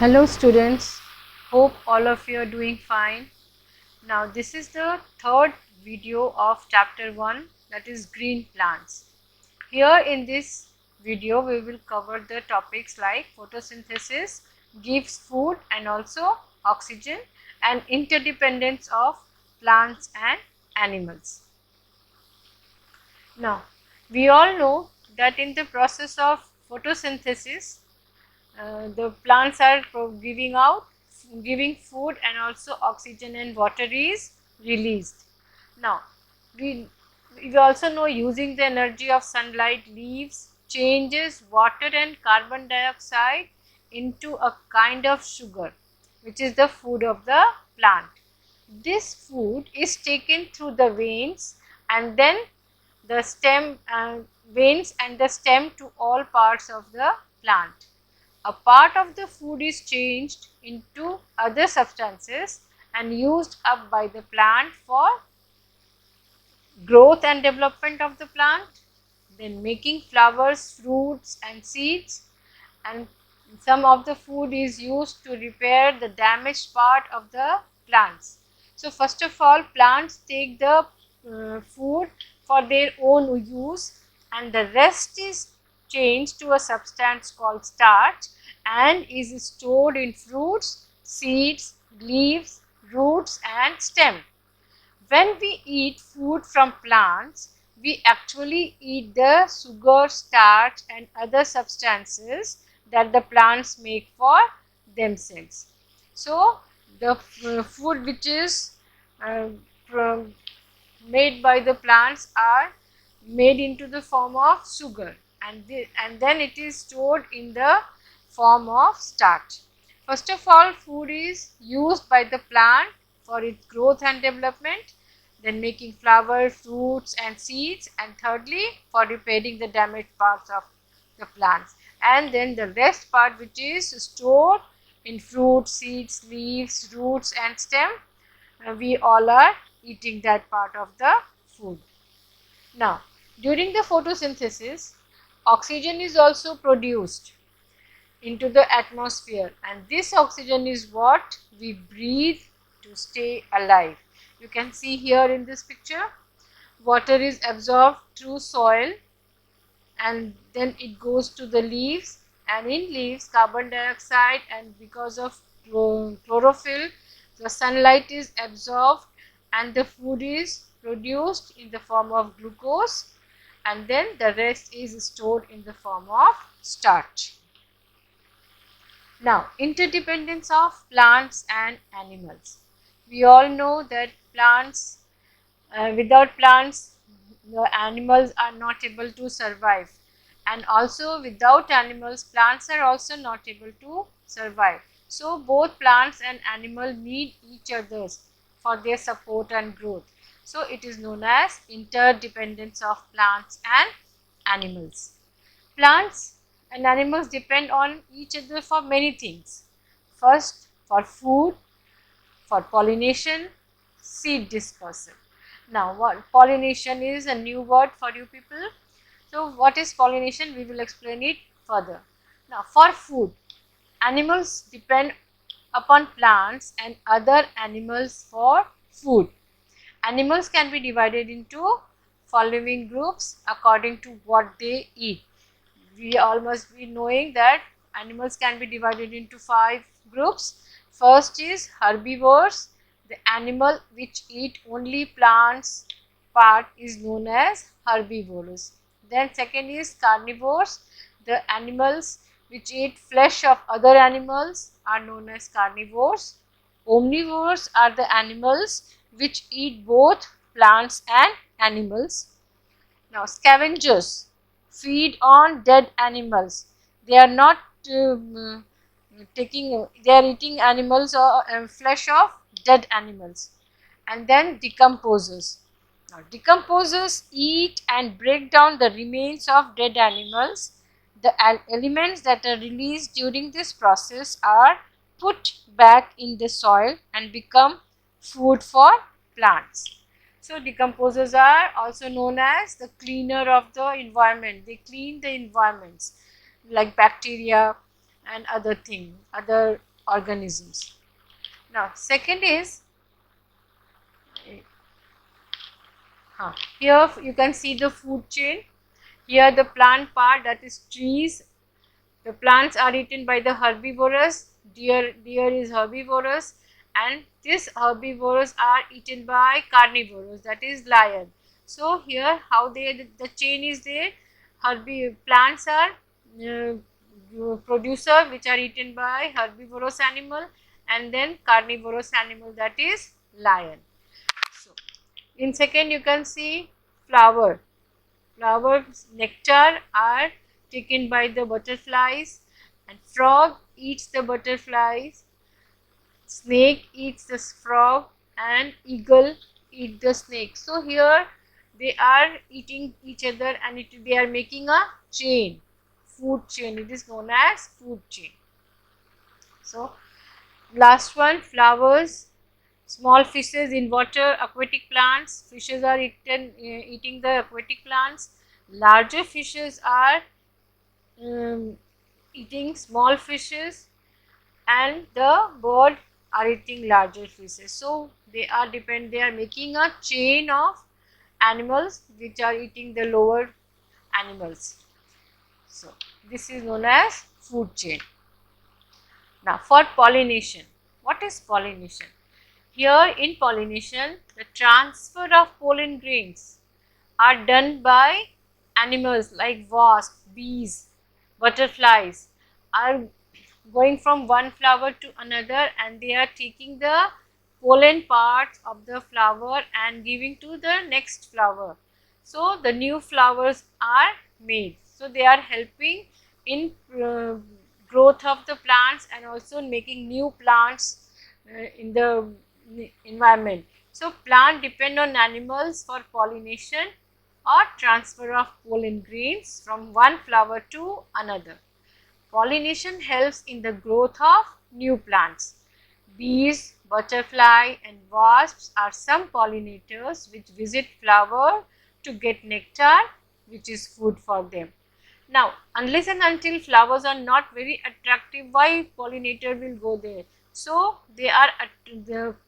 Hello students, hope all of you are doing fine. Now this is the third video of chapter 1, that is green plants. Here in this video we will cover the topics like photosynthesis gives food and also oxygen and interdependence of plants and animals. Now we all know that in the process of photosynthesis the plants are giving food and also oxygen and water is released. Now we also know using the energy of sunlight, leaves changes water and carbon dioxide into a kind of sugar, which is the food of the plant. This food is taken through the veins and then the stem veins and the stem to all parts of the plant. A part of the food is changed into other substances and used up by the plant for growth and development of the plant, then making flowers, fruits and seeds, and some of the food is used to repair the damaged part of the plants. So first of all, plants take the food for their own use and the rest is changed to a substance called starch and is stored in fruits, seeds, leaves, roots and stem. When we eat food from plants, we actually eat the sugar, starch and other substances that the plants make for themselves. So, the food which is uh, made by the plants are made into the form of sugar and then it is stored in the form of starch. First of all, food is used by the plant for its growth and development, then making flowers, fruits and seeds, and thirdly for repairing the damaged parts of the plants, and then the rest part which is stored in fruit, seeds, leaves, roots and stem. We all are eating that part of the food. Now, during the photosynthesis, oxygen is also produced into the atmosphere and this oxygen is what we breathe to stay alive. You can see here in this picture, water is absorbed through soil and then it goes to the leaves, and in leaves carbon dioxide and because of chlorophyll the sunlight is absorbed and the food is produced in the form of glucose, and then the rest is stored in the form of starch. Now, interdependence of plants and animals. We all know that plants, without plants, the animals are not able to survive, and also without animals, plants are also not able to survive. So, both plants and animals need each others for their support and growth. So, it is known as interdependence of plants and animals. Plants and animals depend on each other for many things. First, for food, for pollination, seed dispersal. Now, what pollination is a new word for you people. So, what is pollination? We will explain it further. Now, for food, animals depend upon plants and other animals for food. Animals can be divided into following groups according to what they eat. We all must be knowing that animals can be divided into 5 groups. First is herbivores, the animal which eat only plants part is known as herbivores. Then second is carnivores, the animals which eat flesh of other animals are known as carnivores. Omnivores are the animals which eat both plants and animals. Now, scavengers feed on dead animals. They are not they are eating animals or flesh of dead animals. And then decomposers. Now, decomposers eat and break down the remains of dead animals. The elements that are released during this process are put back in the soil and become food for plants. So, decomposers are also known as the cleaner of the environment. They clean the environments like bacteria and other things, other organisms. Now second is, here you can see the food chain. Here the plant part, that is trees. The plants are eaten by the herbivorous. Deer is herbivorous, and these herbivores are eaten by carnivorous, that is lion. So here how the chain is there. Plants are producer which are eaten by herbivorous animal, and then carnivorous animal, that is lion. So in second you can see flower. Flowers nectar are taken by the butterflies, and frog eats the butterflies, snake eats the frog, and eagle eat the snake. So here they are eating each other, and they are making a chain, food chain. It is known as food chain. So last one, flowers. Small fishes in water, aquatic plants. Fishes are eating the aquatic plants. Larger fishes are eating small fishes, and the bird are eating larger fishes. So they are making a chain of animals which are eating the lower animals. So this is known as food chain. Now for pollination, what is pollination? Here in pollination, the transfer of pollen grains are done by animals like wasps, bees, butterflies are going from one flower to another, and they are taking the pollen parts of the flower and giving to the next flower. So the new flowers are made. So they are helping in growth of the plants, and also making new plants in the environment. So plant depend on animals for pollination or transfer of pollen grains from one flower to another. Pollination helps in the growth of new plants. Bees, butterfly and wasps are some pollinators which visit flower to get nectar, which is food for them. Now, unless and until flowers are not very attractive, why pollinator will go there? So, the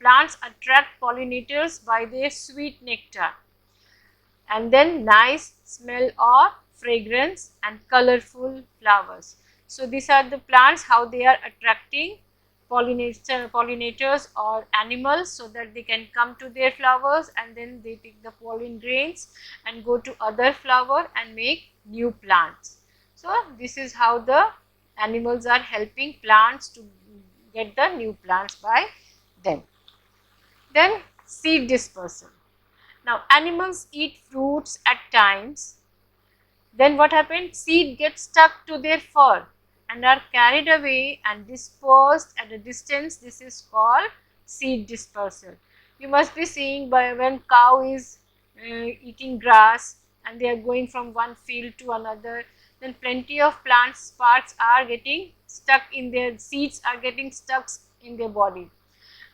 plants attract pollinators by their sweet nectar, and then nice smell or fragrance and colorful flowers. So, these are the plants, how they are attracting pollinators or animals, so that they can come to their flowers, and then they take the pollen grains and go to other flower and make new plants. So this is how the animals are helping plants to get the new plants by them. Then seed dispersal. Now animals eat fruits at times. Then what happens? Seed gets stuck to their fur and are carried away and dispersed at a distance. This is called seed dispersal. You must be seeing by when cow is eating grass and they are going from one field to another, then plenty of plants parts are getting stuck in their seeds, are getting stuck in their body.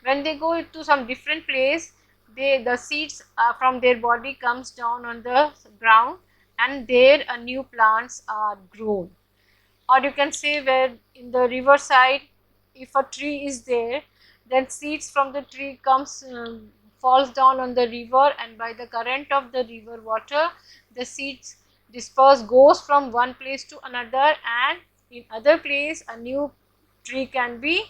When they go to some different place, the seeds from their body comes down on the ground, and there new plants are grown. Or you can say where in the river side, if a tree is there, then seeds from the tree comes falls down on the river, and by the current of the river water, the seeds disperse, goes from one place to another, and in other place a new tree can be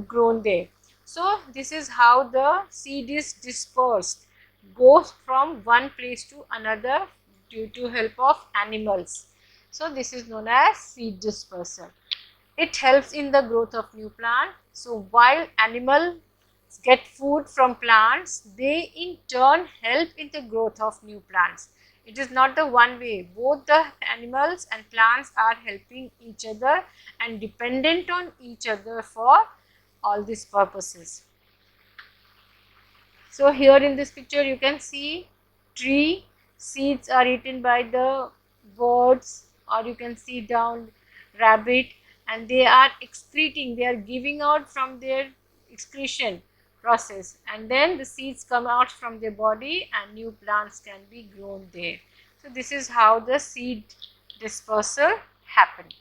grown there. So this is how the seed is dispersed, goes from one place to another due to help of animals. So this is known as seed dispersal. It helps in the growth of new plant. So while animals get food from plants, they in turn help in the growth of new plants. It is not the one way. Both the animals and plants are helping each other and dependent on each other for all these purposes. So here in this picture you can see tree, seeds are eaten by the birds, or you can see down rabbit, and they are excreting, they are giving out from their excretion process, and then the seeds come out from their body and new plants can be grown there. So this is how the seed dispersal happens.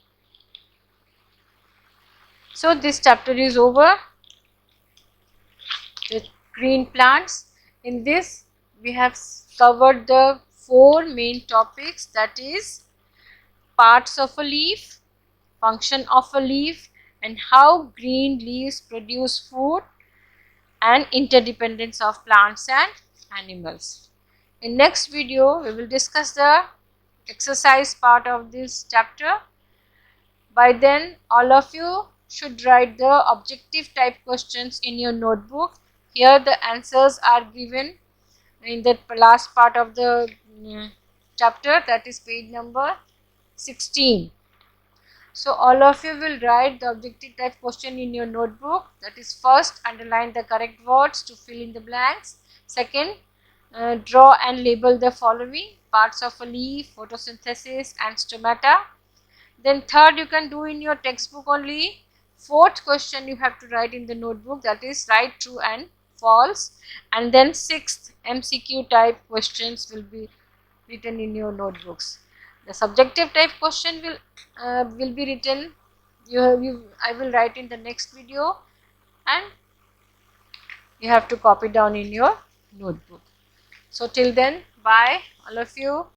So this chapter is over, the green plants. In this we have covered the 4 main topics, that is parts of a leaf, function of a leaf, and how green leaves produce food, and interdependence of plants and animals. In next video we will discuss the exercise part of this chapter. By then all of you should write the objective type questions in your notebook. Here the answers are given in the last part of the chapter, that is page number 16. So all of you will write the objective type question in your notebook. That is, first underline the correct words to fill in the blanks. Second, draw and label the following: parts of a leaf, photosynthesis and stomata. Then third, you can do in your textbook only. Fourth question you have to write in the notebook, that is write true and false. And then sixth, MCQ type questions will be written in your notebooks. The subjective type question will be written. I will write in the next video, and you have to copy down in your notebook. So till then, bye all of you.